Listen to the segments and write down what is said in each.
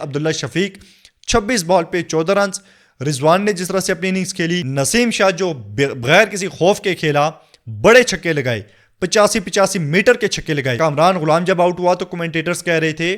Abdullah Shafiq 26 ball पे 14 run. Rizwan ने जिस तरह से अपनी इनिंग्स खेली, नसीम शाह जो बगैर किसी खौफ के खेला, बड़े छक्के लगाए, 85 मीटर के छक्के लगाए। कामरान गुलाम जब आउट हुआ तो कमेंटेटर्स कह रहे थे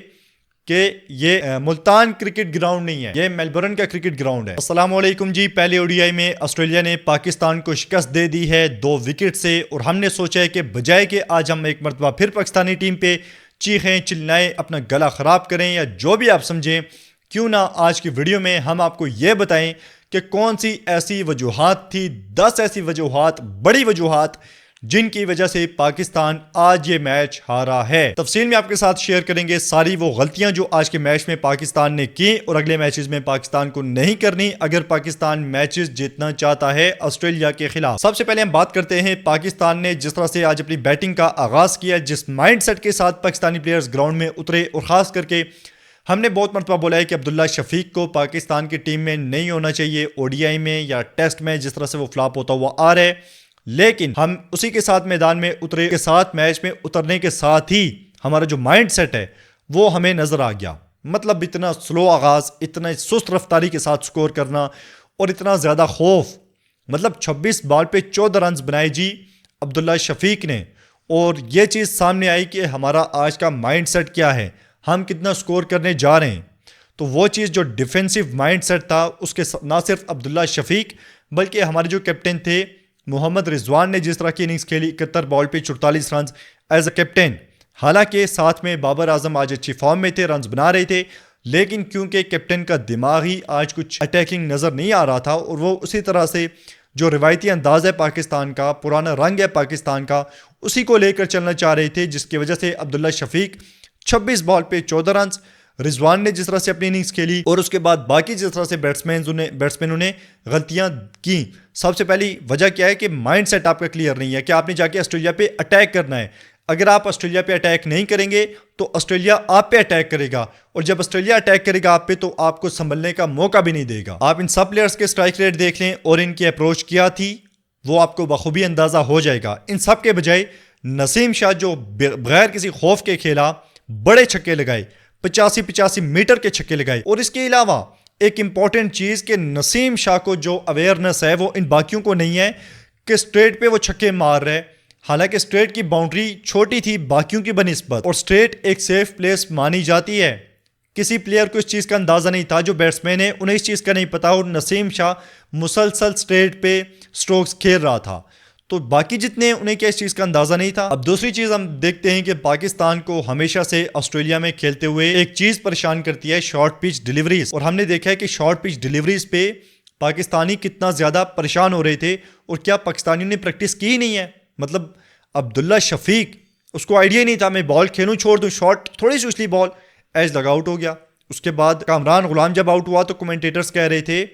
कि ये मुल्तान क्रिकेट ग्राउंड नहीं है, ये मेलबर्न का क्रिकेट ग्राउंड है। अस्सलाम वालेकुम जी। पहले ओडीआई में ऑस्ट्रेलिया ने पाकिस्तान को शिकस्त दे दी है 2 विकेट से, और हमने सोचा है कि बजाय कि आज हम एक मरतबा फिर पाकिस्तानी टीम पे चीखें चिल्लाएं, अपना गला ख़राब करें या जो भी आप समझें, क्यों ना आज की वीडियो में हम आपको ये बताएं कि कौन सी ऐसी वजूहात थी, 10 ऐसी वजूहात, बड़ी वजूहात जिनकी वजह से पाकिस्तान आज ये मैच हारा है। तफसील में आपके साथ शेयर करेंगे सारी वो गलतियां जो आज के मैच में पाकिस्तान ने की और अगले मैचेस में पाकिस्तान को नहीं करनी अगर पाकिस्तान मैचेस जीतना चाहता है ऑस्ट्रेलिया के खिलाफ। सबसे पहले हम बात करते हैं पाकिस्तान ने जिस तरह से आज अपनी बैटिंग का आगाज किया, जिस माइंडसेट के साथ पाकिस्तानी प्लेयर्स ग्राउंड में उतरे, और खास करके हमने बहुत मरतबा बोला है कि अब्दुल्ला शफीक को पाकिस्तान की टीम में नहीं होना चाहिए ओडीआई में या टेस्ट में, जिस तरह से वो फ्लॉप होता हुआ आ रहा है। लेकिन हम उसी के साथ मैदान में उतरे के साथ, मैच में उतरने के साथ ही हमारा जो माइंड सेट है वो हमें नजर आ गया। मतलब इतना स्लो आगाज, इतना सुस्त रफ्तारी के साथ स्कोर करना और इतना ज्यादा खौफ। मतलब 26 बॉल पे 14 रन बनाए जी अब्दुल्ला शफीक ने, और ये चीज सामने आई कि हमारा आज का माइंड सेट क्या है, हम कितना स्कोर करने जा रहे हैं। तो वो चीज़ जो डिफेंसिव माइंड सेट था उसके ना सिर्फ अब्दुल्ला शफीक बल्कि हमारे जो कैप्टन थे मोहम्मद रिजवान ने जिस तरह की इनिंग्स खेली, 71 बॉल पे 44 रन एज अ कैप्टन। हालांकि साथ में बाबर आजम आज अच्छी फॉर्म में थे, रन बना रहे थे, लेकिन क्योंकि कैप्टन का दिमाग ही आज कुछ अटैकिंग नज़र नहीं आ रहा था और वो उसी तरह से जो रिवायती अंदाज है पाकिस्तान का, पुराना रंग है पाकिस्तान का, उसी को लेकर चलना चाह रहे थे, जिसकी वजह से अब्दुल्ला शफीक 26 बॉल पे 14 रन। रिजवान ने जिस तरह से अपनी इनिंग्स खेली और उसके बाद बाकी जिस तरह से बैट्समैनों ने गलतियां की। सबसे पहली वजह क्या है कि माइंड सेट आपका क्लियर नहीं है कि आपने जाके ऑस्ट्रेलिया पे अटैक करना है। अगर आप ऑस्ट्रेलिया पे अटैक नहीं करेंगे तो ऑस्ट्रेलिया आप पे अटैक करेगा, और जब ऑस्ट्रेलिया अटैक करेगा आप पे तो आपको संभलने का मौका भी नहीं देगा। आप इन सब प्लेयर्स के स्ट्राइक रेट देख लें और इनकी अप्रोच क्या थी वो आपको बखूबी अंदाजा हो जाएगा। इन सब के बजाय नसीम शाह जो बगैर किसी खौफ के खेला, बड़े छक्के लगाए, 85 मीटर के छक्के लगाए। और इसके अलावा एक इंपॉर्टेंट चीज कि नसीम शाह को जो अवेयरनेस है वो इन बाकियों को नहीं है कि स्ट्रेट पे वो छक्के मार रहे। हालांकि स्ट्रेट की बाउंड्री छोटी थी बाकियों की बनिस्बत, और स्ट्रेट एक सेफ प्लेस मानी जाती है। किसी प्लेयर को इस चीज का अंदाजा नहीं था, जो बैट्समैन है उन्हें इस चीज का नहीं पता, और नसीम शाह मुसलसल स्ट्रेट पे स्ट्रोक्स खेल रहा था, तो बाकी जितने उन्हें क्या इस चीज का अंदाजा नहीं था। अब दूसरी चीज हम देखते हैं कि पाकिस्तान को हमेशा से ऑस्ट्रेलिया में खेलते हुए एक चीज परेशान करती है, शॉर्ट पिच डिलीवरीज। और हमने देखा है कि शॉर्ट पिच डिलीवरीज पे पाकिस्तानी कितना ज्यादा परेशान हो रहे थे, और क्या पाकिस्तानियों ने प्रैक्टिस की ही नहीं है। मतलब अब्दुल्ला शफीक, उसको आइडिया नहीं था मैं बॉल खेलूं, छोड़ दूं, शॉर्ट थोड़ी सी उछली बॉल, एज लग आउट हो गया। उसके बाद कामरान गुलाम जब आउट हुआ तो कमेंटेटर्स कह रहे थे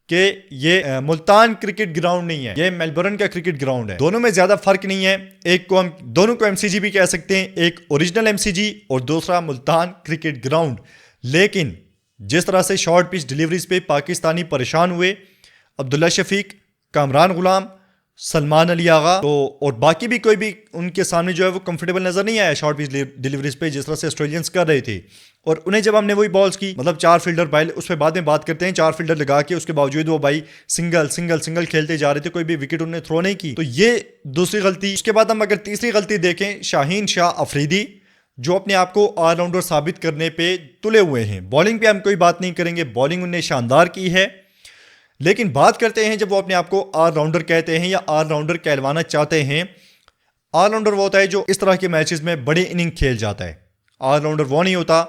कि ये मुल्तान क्रिकेट ग्राउंड नहीं है, ये मेलबर्न का क्रिकेट ग्राउंड है। दोनों में ज्यादा फर्क नहीं है, एक को हम दोनों को एमसीजी भी कह सकते हैं, एक ओरिजिनल एमसीजी और दूसरा मुल्तान क्रिकेट ग्राउंड। लेकिन जिस तरह से शॉर्ट पिच डिलीवरीज पे पाकिस्तानी परेशान हुए, अब्दुल्ला शफीक, कामरान गुलाम, सलमान अली आगा, तो और बाकी भी कोई भी उनके सामने जो है वो कंफर्टेबल नजर नहीं आया शॉर्ट पिच डिलीवरीज पे जिस तरह से ऑस्ट्रेलियंस कर रहे थे। और उन्हें जब हमने वही बॉल्स की, मतलब 4 फील्डर भाई, उस पर बाद में बात करते हैं, 4 फील्डर लगा के उसके बावजूद वो भाई सिंगल खेलते जा रहे थे, कोई भी विकेट उन्होंने थ्रो नहीं की, तो ये दूसरी गलती। उसके बाद हम अगर तीसरी गलती देखें, शाहीन शाह अफरीदी जो अपने आप को ऑलराउंडर साबित करने पे तुले हुए हैं। बॉलिंग पे हम कोई बात नहीं करेंगे, बॉलिंग उन्हें शानदार की है, लेकिन बात करते हैं जब वो अपने आप को ऑलराउंडर कहते हैं या ऑलराउंडर कहलवाना चाहते हैं। ऑलराउंडर वो होता है जो इस तरह के मैचेस में बड़ी इनिंग खेल जाता है। ऑलराउंडर वो नहीं होता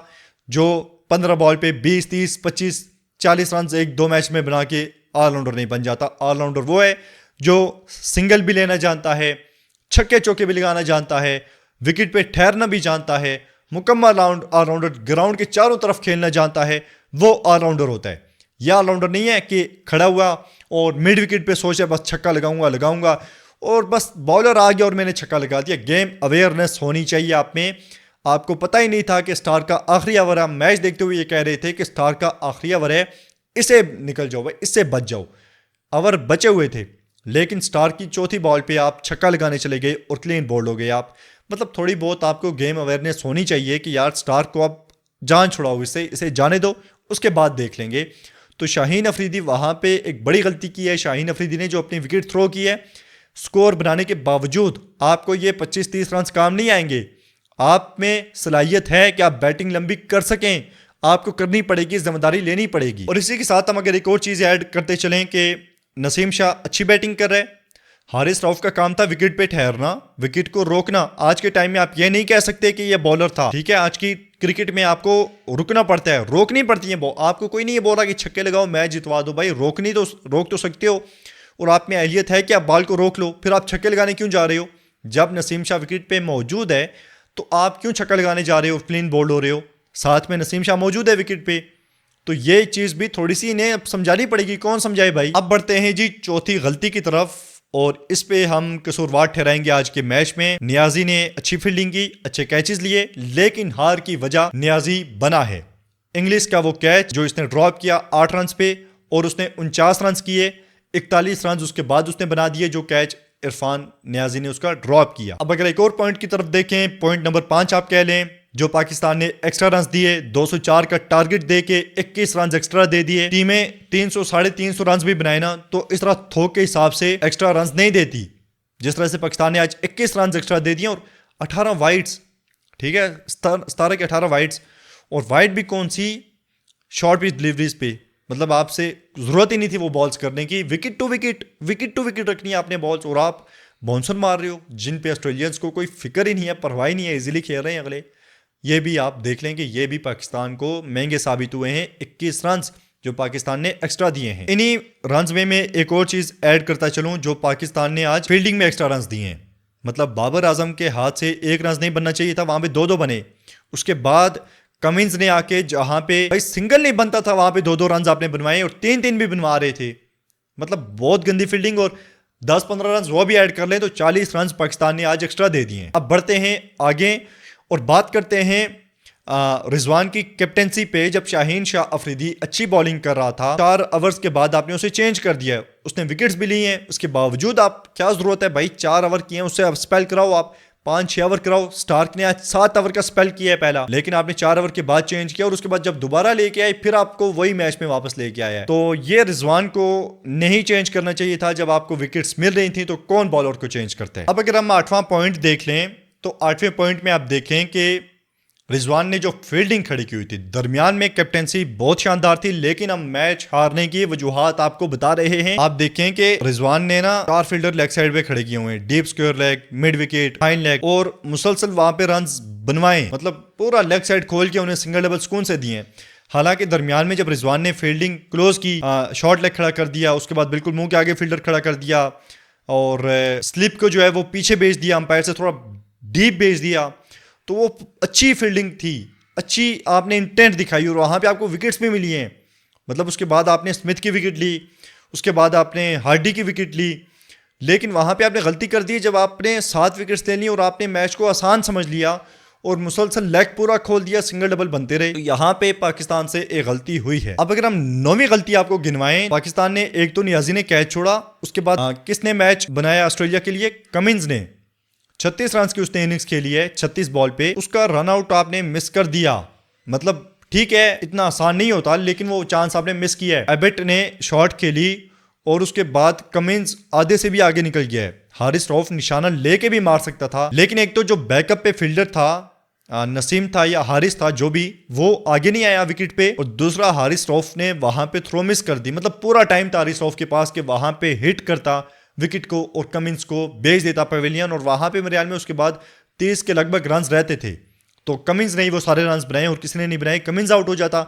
जो 15 बॉल पे 20, 30, 25, 40 रन एक दो मैच में बना के ऑलराउंडर नहीं बन जाता। ऑलराउंडर वो है जो सिंगल भी लेना जानता है, छक्के चौके भी लगाना जानता है, विकेट पे ठहरना भी जानता है, मुकम्मल ऑलराउंडर ग्राउंड के चारों तरफ खेलना जानता है, वो ऑलराउंडर होता है। यह ऑलराउंडर नहीं है कि खड़ा हुआ और मिड विकेट पे सोचा बस छक्का लगाऊंगा और बस बॉलर आ गया और मैंने छक्का लगा दिया। गेम अवेयरनेस होनी चाहिए आप में। आपको पता ही नहीं था कि स्टार का आखिरी ओवर है। मैच देखते हुए ये कह रहे थे कि स्टार का आखिरी ओवर है, इसे निकल जाओ भाई, इससे बच जाओ। ओवर बचे हुए थे, लेकिन स्टार की चौथी बॉल पे आप छक्का लगाने चले गए और क्लीन बोल्ड हो गए आप। मतलब थोड़ी बहुत आपको गेम अवेयरनेस होनी चाहिए कि यार स्टार को अब जान छुड़ाओ इससे, इसे जाने दो, उसके बाद देख लेंगे। तो शाहीन अफरीदी वहाँ पे एक बड़ी गलती की है। शाहीन अफरीदी ने जो अपनी विकेट थ्रो की है, स्कोर बनाने के बावजूद आपको ये 25-30 रन काम नहीं आएंगे। आप में सलाहियत है कि आप बैटिंग लंबी कर सकें, आपको करनी पड़ेगी, जिम्मेदारी लेनी पड़ेगी। और इसी के साथ हम अगर एक और चीज़ ऐड करते चलें कि नसीम शाह अच्छी बैटिंग कर रहे हैं, हारिस रऊफ का काम था विकेट पे ठहरना, विकेट को रोकना। आज के टाइम में आप ये नहीं कह सकते कि ये बॉलर था, ठीक है। आज की क्रिकेट में आपको रुकना पड़ता है, रोकनी पड़ती है। आपको कोई नहीं ये बोल रहा कि छक्के लगाओ मैच जितवा दो, भाई रोक तो सकते हो, और आप में अहलियत है कि आप बॉल को रोक लो, फिर आप छक्के लगाने क्यों जा रहे हो? जब नसीम शाह विकेट पे मौजूद है तो आप क्यों छक्का लगाने जा रहे हो, क्लीन बोल्ड हो रहे हो, साथ में नसीम शाह मौजूद है विकेट पे। तो ये चीज़ भी थोड़ी सी इन्हें अब समझानी पड़ेगी। कौन समझाए भाई। अब बढ़ते हैं जी चौथी गलती की तरफ, और इस पे हम कसूरवार ठहराएंगे आज के मैच में। नियाजी ने अच्छी फील्डिंग की, अच्छे कैचेस लिए, लेकिन हार की वजह नियाजी बना है। इंग्लिश का वो कैच जो इसने ड्रॉप किया 8 रन पे, और उसने 49 रन किए, 41 रन उसके बाद उसने बना दिए, जो कैच इरफान नियाजी ने उसका ड्रॉप किया। अब अगर एक और पॉइंट की तरफ देखें, पॉइंट नंबर 5 आप कह लें, जो पाकिस्तान ने एक्स्ट्रा रन दिए, 204 का टारगेट दे के 21 रन एक्स्ट्रा दे दिए। टीमें 300 350 रन भी बनाए ना, तो इस तरह थोक के हिसाब से एक्स्ट्रा रन नहीं देती। जिस तरह से पाकिस्तान ने आज 21 रन एक्स्ट्रा दे दिए, और 18 वाइड्स, ठीक है, 17 के 18 वाइड्स, और वाइड भी कौन सी, शॉर्ट पिच डिलीवरीज पे। मतलब आपसे जरूरत ही नहीं थी वो बॉल्स करने की, विकेट टू विकेट रखनी है आपने बॉल्स, और आप बाउंसर मार रहे हो जिन पे ऑस्ट्रेलियंस को कोई फिक्र ही नहीं है, परवाह ही नहीं है, इजीली खेल रहे हैं अगले। ये भी आप देख लें कि ये भी पाकिस्तान को महंगे साबित हुए हैं, 21 रन जो पाकिस्तान ने एक्स्ट्रा दिए हैं। इन्हीं रन में मैं एक और चीज ऐड करता चलूं, जो पाकिस्तान ने आज फील्डिंग में एक्स्ट्रा रन दिए हैं। मतलब बाबर आजम के हाथ से 1 रन नहीं बनना चाहिए था, वहां पे 2-2 बने। उसके बाद कमिंस ने आके जहां पे भाई सिंगल नहीं बनता था, वहां पे 2-2 रन आपने बनवाए, और 3-3 भी बनवा रहे थे। मतलब बहुत गंदी फील्डिंग, और 10-15 रन वो भी ऐड कर लें तो 40 रन पाकिस्तान ने आज एक्स्ट्रा दे दिए। अब बढ़ते हैं आगे और बात करते हैं रिजवान की कैप्टेंसी पे। जब शाहीन शाह अफरीदी अच्छी बॉलिंग कर रहा था, 4 ओवर्स के बाद आपने उसे चेंज कर दिया, उसने विकेट्स भी ली हैं, उसके बावजूद आप क्या जरूरत है भाई, 4 ओवर किए हैं, उससे आप स्पेल कराओ, आप 5-6 ओवर कराओ। स्टार्क ने आज 7 ओवर का स्पेल किया है पहला, लेकिन आपने 4 ओवर के बाद चेंज किया, और उसके बाद जब दोबारा लेके आए फिर आपको वही मैच में वापस लेके आया है। तो ये रिजवान को नहीं चेंज करना चाहिए था। जब आपको विकेट्स मिल रही थी तो कौन बॉलर को चेंज करता है। अब अगर हम 8वां पॉइंट देख लें, तो 8वें पॉइंट में आप देखें कि रिजवान ने जो फील्डिंग खड़ी की हुई थी, दरमियान में कैप्टेंसी बहुत शानदार थी, लेकिन हम मैच हारने की वजूहात आपको बता रहे हैं। आप देखें कि रिजवान ने ना 4 फील्डर लेग साइड पे खड़े किए हुए हैं, deep square leg, mid wicket, fine leg, और मुसलसल वहां पे रन बनवाए। मतलब पूरा लेग साइड खोल के उन्हें सिंगल डबल सुकून से दिए। हालांकि दरमियान में जब रिजवान ने फील्डिंग क्लोज की, शॉर्ट लेग खड़ा कर दिया, उसके बाद बिल्कुल मुंह के आगे फील्डर खड़ा कर दिया, और स्लिप को जो है वो पीछे भेज दिया, अंपायर से थोड़ा डीप भेज दिया, तो वो अच्छी फील्डिंग थी, अच्छी आपने इंटेंट दिखाई, और वहाँ पे आपको विकेट्स भी मिली हैं। मतलब उसके बाद आपने स्मिथ की विकेट ली, उसके बाद आपने हार्डी की विकेट ली, लेकिन वहाँ पे आपने गलती कर दी जब आपने 7 विकेट्स ले ली और आपने मैच को आसान समझ लिया और मुसलसल लेग पूरा खोल दिया, सिंगल डबल बनते रहे। तो यहाँ पे पाकिस्तान से एक गलती हुई है। अब अगर हम 9वीं गलती आपको गिनवाएं, पाकिस्तान ने एक तो नियाजी ने कैच छोड़ा, उसके बाद किसने मैच बनाया ऑस्ट्रेलिया के लिए, कमिंस ने 36 रन की उसने इनिंग्स खेली है 36 बॉल पे, उसका रन आउट आपने मिस कर दिया। मतलब ठीक है इतना आसान नहीं होता, लेकिन वो चांस आपने मिस किया है। एबेट ने शॉट खेली और उसके बाद कमिंस आधे से भी आगे निकल गया है। हारिस रऊफ निशाना लेके भी मार सकता था, लेकिन एक तो जो बैकअप पे फील्डर था, नसीम था या हारिस था, जो भी, वो आगे नहीं आया विकेट पे, और दूसरा हारिस रऊफ ने वहां पे थ्रो मिस कर दी। मतलब पूरा टाइम था हारिस रऊफ के पास कि वहां पे हिट करता विकेट को और कमिंस को भेज देता पवेलियन, और वहां पे मेरे ख्याल में उसके बाद 30 के लगभग रन रहते थे, तो कमिंस ने वो सारे रन बनाए और किसी ने नहीं बनाए। कमिंस आउट हो जाता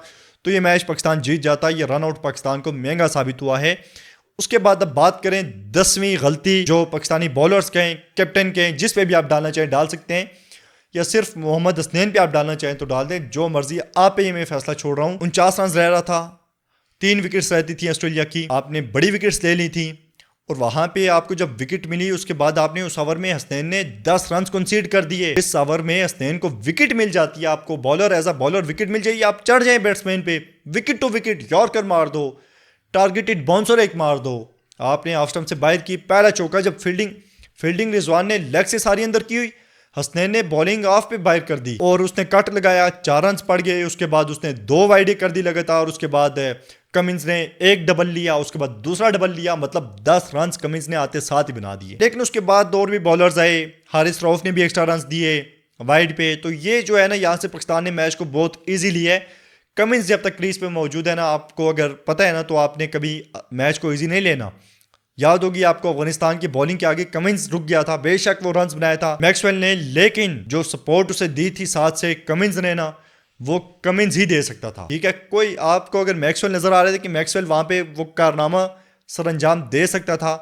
तो ये मैच पाकिस्तान जीत जाता। ये रन आउट पाकिस्तान को महंगा साबित हुआ है। उसके बाद अब बात करें 10वीं गलती जो पाकिस्तानी बॉलर्स के हैं, कैप्टन के हैं, जिस पे भी आप डालना चाहें डाल सकते हैं, या सिर्फ मोहम्मद हसनैन पे आप डालना चाहें तो डाल दें, जो मर्जी आप पे, ये मैं फैसला छोड़ रहा हूँ। 49 रन रह रहा था, 3 विकेट्स रहती थी ऑस्ट्रेलिया की, आपने बड़ी विकेट्स ले ली थी, और वहां पे आपको जब विकेट मिली उसके बाद आपने उस ओवर में हसनैन ने 10 रन कंसीड कर दिए। इस ओवर में हसनैन को विकेट मिल जाती है, आपको bowler as a bowler wicket मिल जाएगी, आप चढ़ जाए बैट्समैन पे, विकेट टू विकेट यॉर्कर मार दो, टारगेटेड बाउंसर एक मार दो। आपने ऑफ स्टंप से बाहर की पहला चौका, जब फील्डिंग रिजवान ने लेग से सारी अंदर की हुई, हसनैन ने बॉलिंग ऑफ पे बाहर कर दी और उसने कट लगाया, 4 रन पड़ गए। उसके बाद उसने 2 वाइडे कर दी लगातार। उसके बाद कमिंस ने एक डबल लिया, उसके बाद दूसरा डबल लिया, मतलब 10 रन कमिंस ने आते साथ ही बना दिए। लेकिन उसके बाद और भी बॉलर्स आए, हारिस रऊफ ने भी एक्स्ट्रा रन दिए वाइड पे। तो ये जो है ना, यहाँ से पाकिस्तान ने मैच को बहुत ईजी लिया है। कमिंस जब तक क्रीज पे मौजूद है ना, आपको अगर पता है ना, तो आपने कभी मैच को ईजी नहीं लेना। याद होगी आपको अफगानिस्तान की बॉलिंग के आगे कमिंस रुक गया था, बेशक वो रन्स बनाया था मैक्सवेल ने, लेकिन जो सपोर्ट उसे दी थी साथ से कमिंस ने ना, वो कमिंस ही दे सकता था। ठीक है, कोई आपको अगर मैक्सवेल नजर आ रहे थे कि मैक्सवेल वहां पे वो कारनामा सरअंजाम दे सकता था,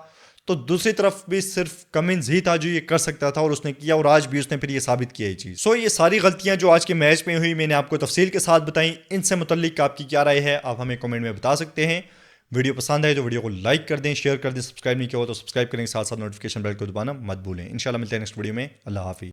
तो दूसरी तरफ भी सिर्फ कमिंस ही था जो ये कर सकता था, और उसने किया, और आज भी उसने फिर ये साबित किया ये चीज। सो ये सारी गलतियां जो आज के मैच में हुई, मैंने आपको तफसील के साथ बताई। इनसे मुतल्लिक आपकी क्या राय है, आप हमें कमेंट में बता सकते हैं। वीडियो पसंद आए तो वीडियो को लाइक कर दें, शेयर कर दें, सब्सक्राइब नहीं किया हो तो सब्सक्राइब करें, साथ साथ नोटिफिकेशन बेल को दबाना मत भूलें। इंशाल्लाह मिलते हैं नेक्स्ट वीडियो में। अल्लाह हाफिज़।